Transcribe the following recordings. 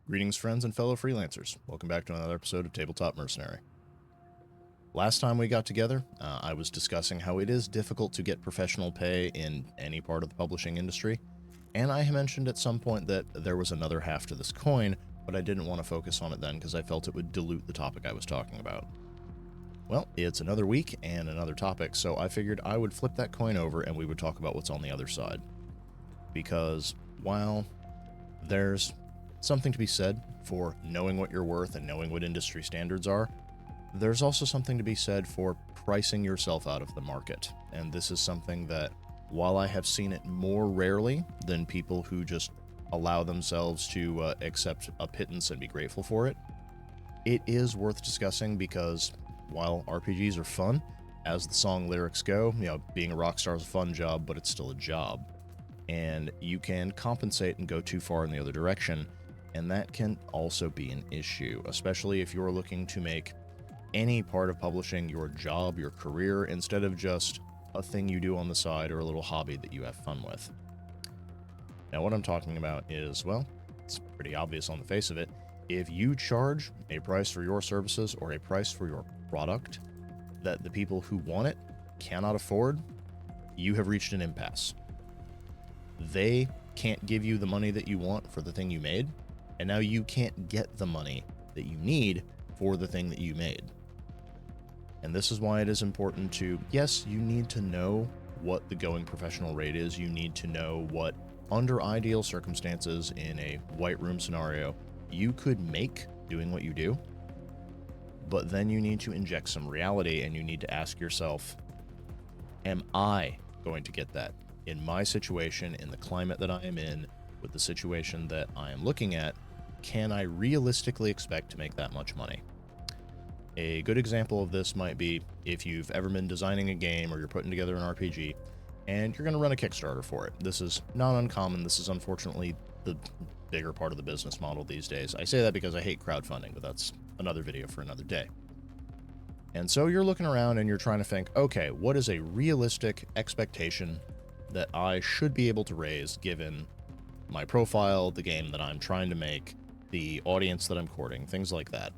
Greetings, friends and fellow freelancers. Welcome back to another episode of Tabletop Mercenary. Last time we got together, I was discussing how it is difficult to get professional pay in any part of the publishing industry, and I mentioned at some point that there was another half to this coin, but I didn't want to focus on it then because I felt it would dilute the topic I was talking about. Well, it's another week and another topic, so I figured I would flip that coin over and we would talk about what's on the other side. Because while there's something to be said for knowing what you're worth and knowing what industry standards are, there's also something to be said for pricing yourself out of the market. And this is something that, while I have seen it more rarely than people who just allow themselves to accept a pittance and be grateful for it, it is worth discussing because while RPGs are fun, as the song lyrics go, being a rock star is a fun job, but it's still a job. And you can compensate and go too far in the other direction, and that can also be an issue, especially if you're looking to make any part of publishing your job, your career, instead of just a thing you do on the side or a little hobby that you have fun with. Now, what I'm talking about is, well, it's pretty obvious on the face of it. If you charge a price for your services or a price for your product that the people who want it cannot afford, you have reached an impasse. They can't give you the money that you want for the thing you made, and now you can't get the money that you need for the thing that you made. And this is why it is important to, yes, you need to know what the going professional rate is. You need to know what, under ideal circumstances in a white room scenario, you could make doing what you do. But then you need to inject some reality, and you need to ask yourself, am I going to get that? In my situation, in the climate that I am in, with the situation that I am looking at, can I realistically expect to make that much money? A good example of this might be if you've ever been designing a game or you're putting together an RPG and you're going to run a Kickstarter for it. This is not uncommon. This is unfortunately the bigger part of the business model these days. I say that because I hate crowdfunding, but that's another video for another day. And so you're looking around and you're trying to think, okay, what is a realistic expectation that I should be able to raise given my profile, the game that I'm trying to make, the audience that I'm courting, things like that.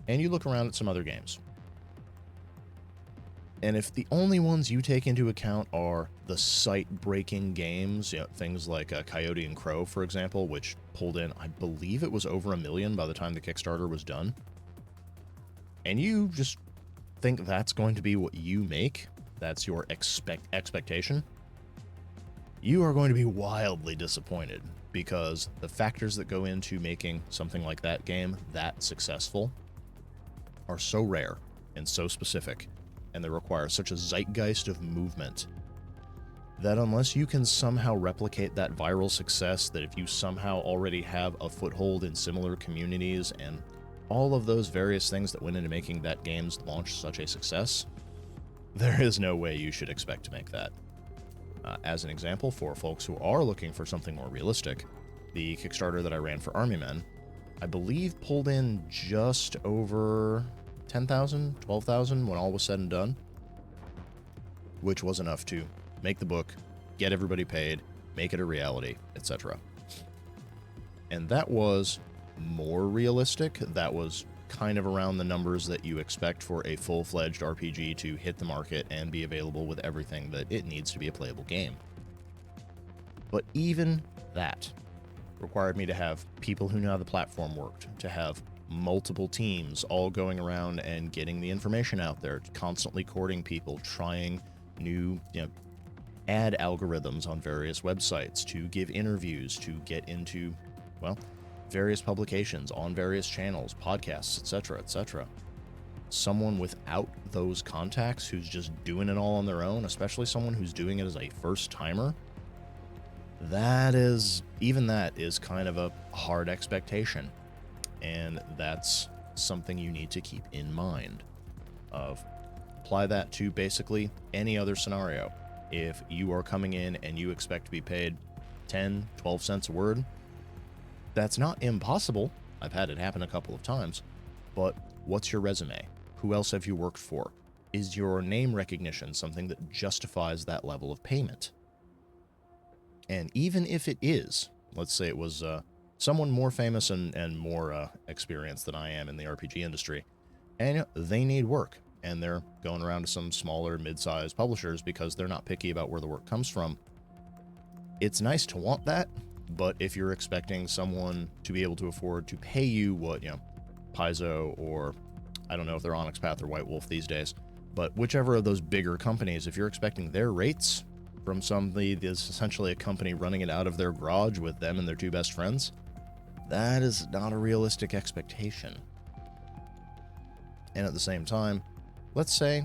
And you look around at some other games. And if the only ones you take into account are the site-breaking games, things like Coyote and Crow, for example, which pulled in, I believe it was over $1 million by the time the Kickstarter was done, and you just think that's going to be what you make, that's your expectation, you are going to be wildly disappointed because the factors that go into making something like that game that successful are so rare and so specific, and they require such a zeitgeist of movement that unless you can somehow replicate that viral success, that if you somehow already have a foothold in similar communities and all of those various things that went into making that game's launch such a success, there is no way you should expect to make that. As an example, for folks who are looking for something more realistic, the Kickstarter that I ran for Army Men, I believe pulled in just over 10,000, 12,000 when all was said and done, which was enough to make the book, get everybody paid, make it a reality, etc. And that was more realistic. That was kind of around the numbers that you expect for a full-fledged RPG to hit the market and be available with everything that it needs to be a playable game. But even that required me to have people who know how the platform worked, to have multiple teams all going around and getting the information out there, constantly courting people, trying new ad algorithms on various websites, to give interviews, to get into, various publications on various channels, podcasts, etc., etc. Someone without those contacts who's just doing it all on their own, especially someone who's doing it as a first-timer, that is kind of a hard expectation. And that's something you need to keep in mind. Apply that to basically any other scenario. If you are coming in and you expect to be paid 10, 12 cents a word, that's not impossible. I've had it happen a couple of times. But what's your resume? Who else have you worked for? Is your name recognition something that justifies that level of payment? And even if it is, let's say it was someone more famous and more experienced than I am in the RPG industry, and they need work, and they're going around to some smaller, mid-sized publishers because they're not picky about where the work comes from. It's nice to want that, but if you're expecting someone to be able to afford to pay you what, Paizo, or I don't know if they're Onyx Path or White Wolf these days, but whichever of those bigger companies, if you're expecting their rates from somebody that's essentially a company running it out of their garage with them and their two best friends, that is not a realistic expectation. And at the same time, let's say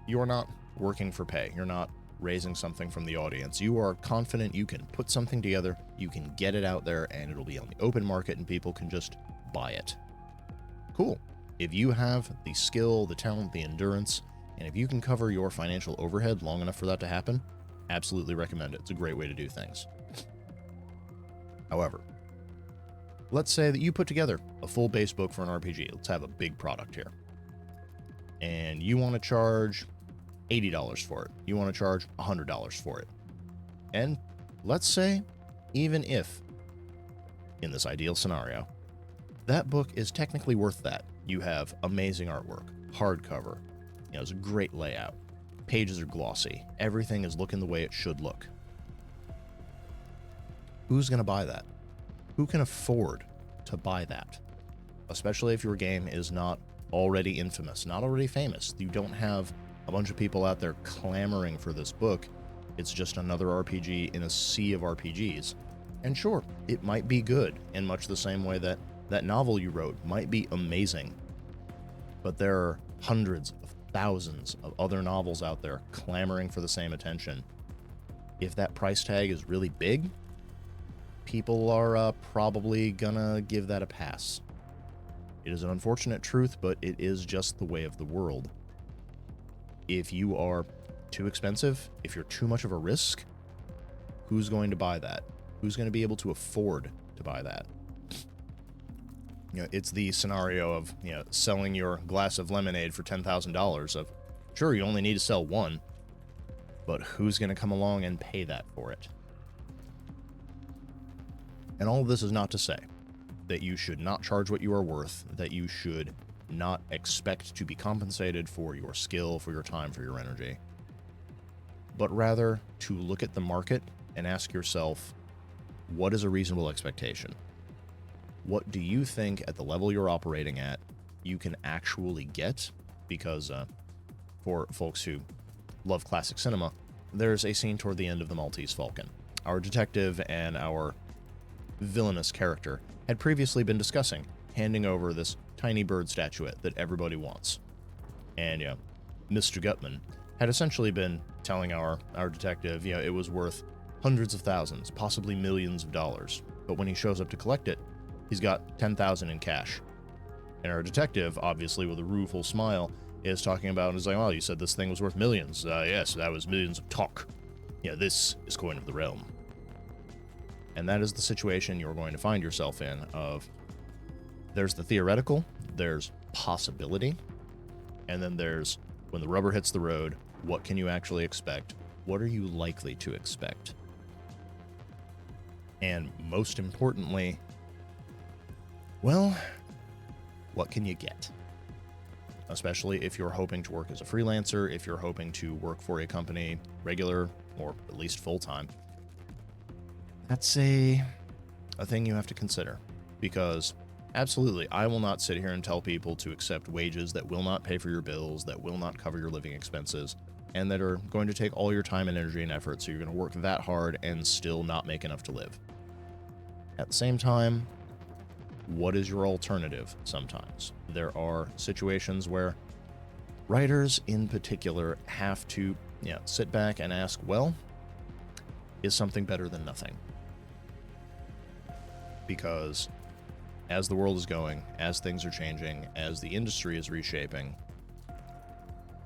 you're not working for pay. You're not raising something from the audience. You are confident you can put something together, you can get it out there, and it'll be on the open market and people can just buy it. Cool. If you have the skill, the talent, the endurance, and if you can cover your financial overhead long enough for that to happen, absolutely recommend it. It's a great way to do things. However, let's say that you put together a full base book for an RPG. Let's have a big product here. And you want to charge $80 for it. You want to charge $100 for it. And let's say, even if, in this ideal scenario, that book is technically worth that. You have amazing artwork, hardcover, it's a great layout, pages are glossy, everything is looking the way it should look. Who's going to buy that? Who can afford to buy that? Especially if your game is not already infamous, not already famous. You don't have a bunch of people out there clamoring for this book. It's just another RPG in a sea of RPGs. And sure, it might be good in much the same way that that novel you wrote might be amazing. But there are hundreds of thousands of other novels out there clamoring for the same attention. If that price tag is really big, people are probably gonna give that a pass. It is an unfortunate truth, but it is just the way of the world. If you are too expensive, if you're too much of a risk, who's going to buy that? Who's going to be able to afford to buy that? It's the scenario of, selling your glass of lemonade for $10,000 of, sure, you only need to sell one, but who's going to come along and pay that for it? And all of this is not to say that you should not charge what you are worth, that you should not expect to be compensated for your skill, for your time, for your energy, but rather to look at the market and ask yourself, what is a reasonable expectation? What do you think at the level you're operating at you can actually get? Because for folks who love classic cinema, there's a scene toward the end of The Maltese Falcon. Our detective and our villainous character had previously been discussing handing over this tiny bird statuette that everybody wants. And, Mr. Gutman had essentially been telling our detective, it was worth hundreds of thousands, possibly millions of dollars. But when he shows up to collect it, he's got $10,000 in cash. And our detective, obviously with a rueful smile, is talking about, and is like, well, you said this thing was worth millions. Yes, that was millions of talk. This is coin of the realm. And that is the situation you're going to find yourself in of, there's the theoretical, there's possibility, and then there's, when the rubber hits the road, what can you actually expect? What are you likely to expect? And most importantly, well, what can you get? Especially if you're hoping to work as a freelancer, if you're hoping to work for a company regular or at least full-time. That's a thing you have to consider, because absolutely, I will not sit here and tell people to accept wages that will not pay for your bills, that will not cover your living expenses, and that are going to take all your time and energy and effort, so you're going to work that hard and still not make enough to live. At the same time, what is your alternative sometimes? There are situations where writers in particular have to sit back and ask, well, is something better than nothing? Because as the world is going, as things are changing, as the industry is reshaping,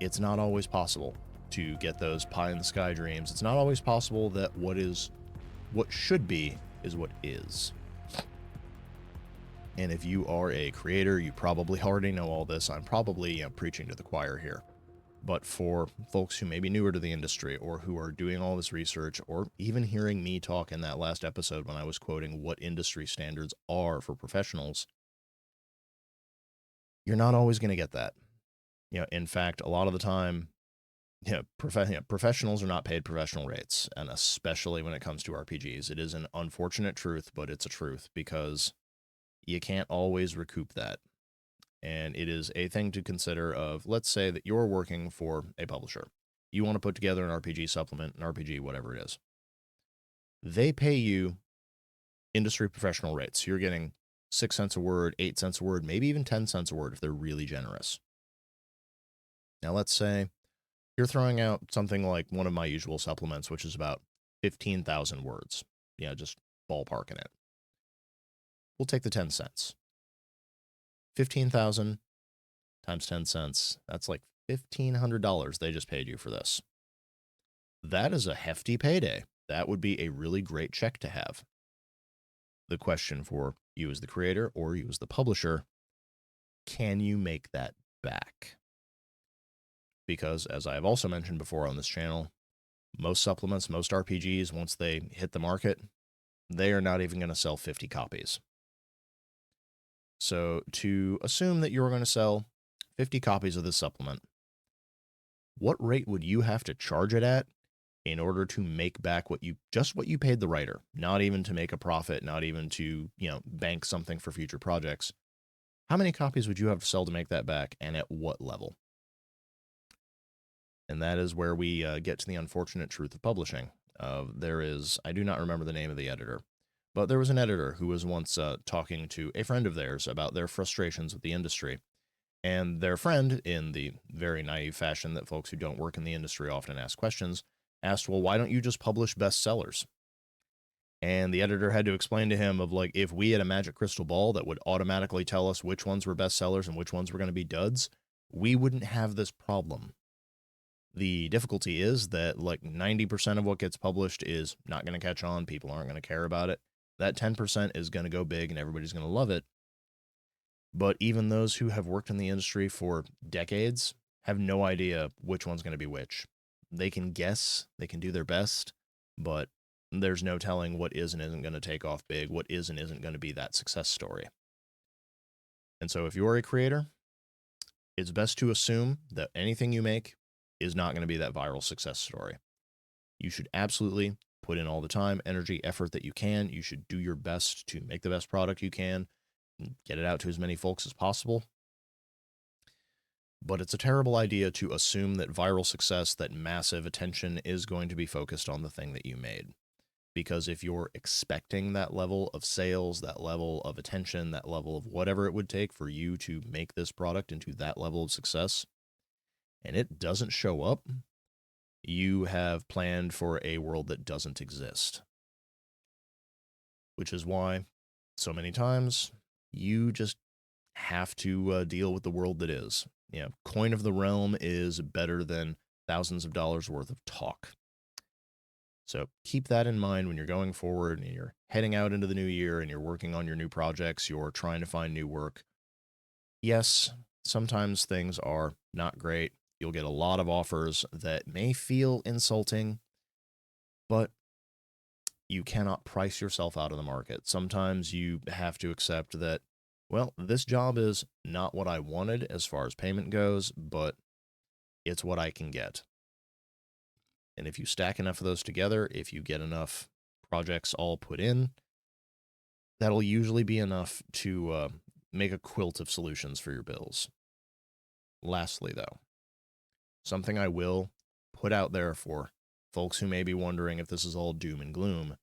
it's not always possible to get those pie-in-the-sky dreams. It's not always possible that what should be is what is. And if you are a creator, you probably already know all this. I'm probably preaching to the choir here. But for folks who may be newer to the industry or who are doing all this research, or even hearing me talk in that last episode when I was quoting what industry standards are for professionals, you're not always going to get that. In fact, a lot of the time, professionals are not paid professional rates, and especially when it comes to RPGs. It is an unfortunate truth, but it's a truth because you can't always recoup that. And it is a thing to consider of, let's say that you're working for a publisher. You want to put together an RPG supplement, an RPG, whatever it is. They pay you industry professional rates. You're getting 6 cents a word, 8 cents a word, maybe even 10 cents a word if they're really generous. Now, let's say you're throwing out something like one of my usual supplements, which is about 15,000 words. Just ballparking it. We'll take the 10 cents. 15,000 times 10 cents. That's like $1,500 they just paid you for this. That is a hefty payday. That would be a really great check to have. The question for you as the creator or you as the publisher, can you make that back? Because, as I have also mentioned before on this channel, most supplements, most RPGs, once they hit the market, they are not even going to sell 50 copies. So to assume that you're going to sell 50 copies of this supplement, what rate would you have to charge it at in order to make back what you paid the writer? Not even to make a profit, not even to, bank something for future projects. How many copies would you have to sell to make that back, and at what level? And that is where we get to the unfortunate truth of publishing. I do not remember the name of the editor, but there was an editor who was once talking to a friend of theirs about their frustrations with the industry. And their friend, in the very naive fashion that folks who don't work in the industry often ask questions, asked, well, why don't you just publish bestsellers? And the editor had to explain to him of, like, if we had a magic crystal ball that would automatically tell us which ones were bestsellers and which ones were going to be duds, we wouldn't have this problem. The difficulty is that like 90% of what gets published is not going to catch on. People aren't going to care about it. That 10% is going to go big and everybody's going to love it. But even those who have worked in the industry for decades have no idea which one's going to be which. They can guess, they can do their best, but there's no telling what is and isn't going to take off big, what is and isn't going to be that success story. And so if you're a creator, it's best to assume that anything you make is not going to be that viral success story. You should absolutely put in all the time, energy, effort that you can. You should do your best to make the best product you can, get it out to as many folks as possible. But it's a terrible idea to assume that viral success, that massive attention is going to be focused on the thing that you made. Because if you're expecting that level of sales, that level of attention, that level of whatever it would take for you to make this product into that level of success, and it doesn't show up, you have planned for a world that doesn't exist. Which is why so many times you just have to deal with the world that is. Coin of the realm is better than thousands of dollars worth of talk. So keep that in mind when you're going forward and you're heading out into the new year and you're working on your new projects, you're trying to find new work. Yes, sometimes things are not great. You'll get a lot of offers that may feel insulting, but you cannot price yourself out of the market. Sometimes you have to accept that, well, this job is not what I wanted as far as payment goes, but it's what I can get. And if you stack enough of those together, if you get enough projects all put in, that'll usually be enough to make a quilt of solutions for your bills. Lastly, though, something I will put out there for folks who may be wondering if this is all doom and gloom.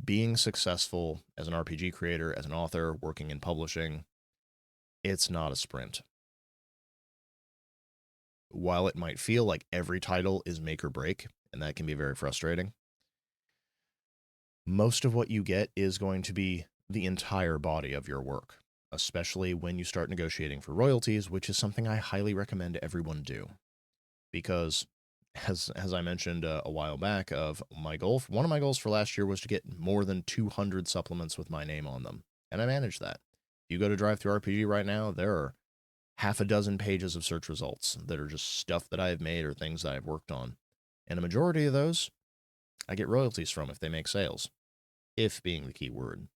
Being successful as an RPG creator, as an author, working in publishing, it's not a sprint. While it might feel like every title is make or break, and that can be very frustrating, most of what you get is going to be the entire body of your work, especially when you start negotiating for royalties, which is something I highly recommend everyone do. Because, as I mentioned a while back, one of my goals for last year was to get more than 200 supplements with my name on them, and I managed that. If you go to DriveThru RPG right now, there are half a dozen pages of search results that are just stuff that I've made or things that I've worked on. And a majority of those, I get royalties from if they make sales. If being the key word.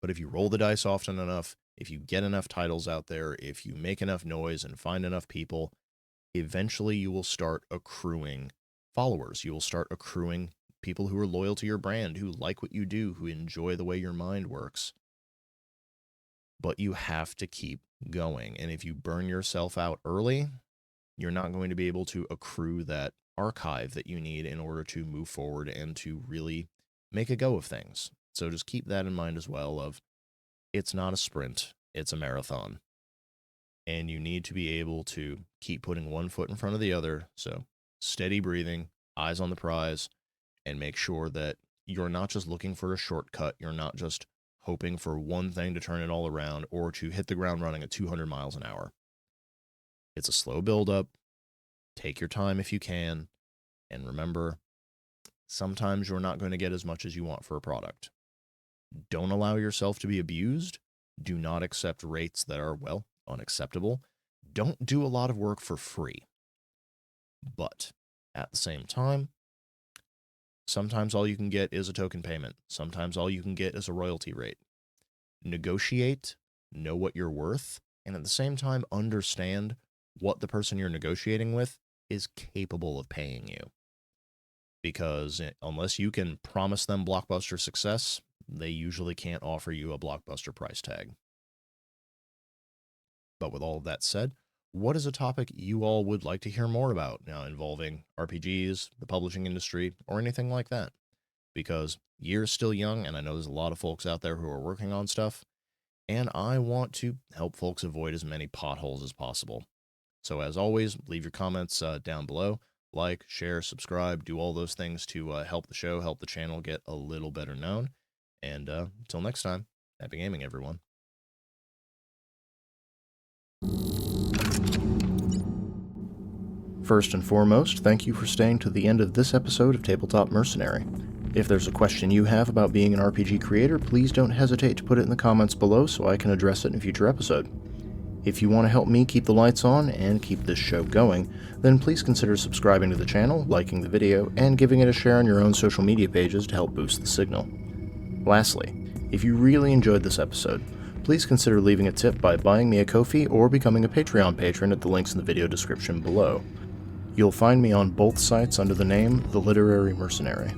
But if you roll the dice often enough, if you get enough titles out there, if you make enough noise and find enough people, eventually you will start accruing followers. You will start accruing people who are loyal to your brand, who like what you do, who enjoy the way your mind works. But you have to keep going. And if you burn yourself out early, you're not going to be able to accrue that archive that you need in order to move forward and to really make a go of things. So just keep that in mind as well of it's not a sprint, it's a marathon. And you need to be able to keep putting one foot in front of the other. So steady breathing, eyes on the prize, and make sure that you're not just looking for a shortcut. You're not just hoping for one thing to turn it all around or to hit the ground running at 200 miles an hour. It's a slow buildup. Take your time if you can. And remember, sometimes you're not going to get as much as you want for a product. Don't allow yourself to be abused. Do not accept rates that are, well, unacceptable. Don't do a lot of work for free. But at the same time, sometimes all you can get is a token payment. Sometimes all you can get is a royalty rate. Negotiate, know what you're worth, and at the same time understand what the person you're negotiating with is capable of paying you. Because unless you can promise them blockbuster success, they usually can't offer you a blockbuster price tag. But with all of that said, what is a topic you all would like to hear more about now involving RPGs, the publishing industry, or anything like that? Because year's still young, and I know there's a lot of folks out there who are working on stuff, and I want to help folks avoid as many potholes as possible. So as always, leave your comments down below. Like, share, subscribe, do all those things to help the show, help the channel get a little better known. And until next time, happy gaming, everyone. First and foremost, thank you for staying to the end of this episode of Tabletop Mercenary. If there's a question you have about being an RPG creator, please don't hesitate to put it in the comments below so I can address it in a future episode. If you want to help me keep the lights on and keep this show going, then please consider subscribing to the channel, liking the video, and giving it a share on your own social media pages to help boost the signal. Lastly, if you really enjoyed this episode, please consider leaving a tip by buying me a Ko-fi or becoming a Patreon patron at the links in the video description below. You'll find me on both sites under the name The Literary Mercenary.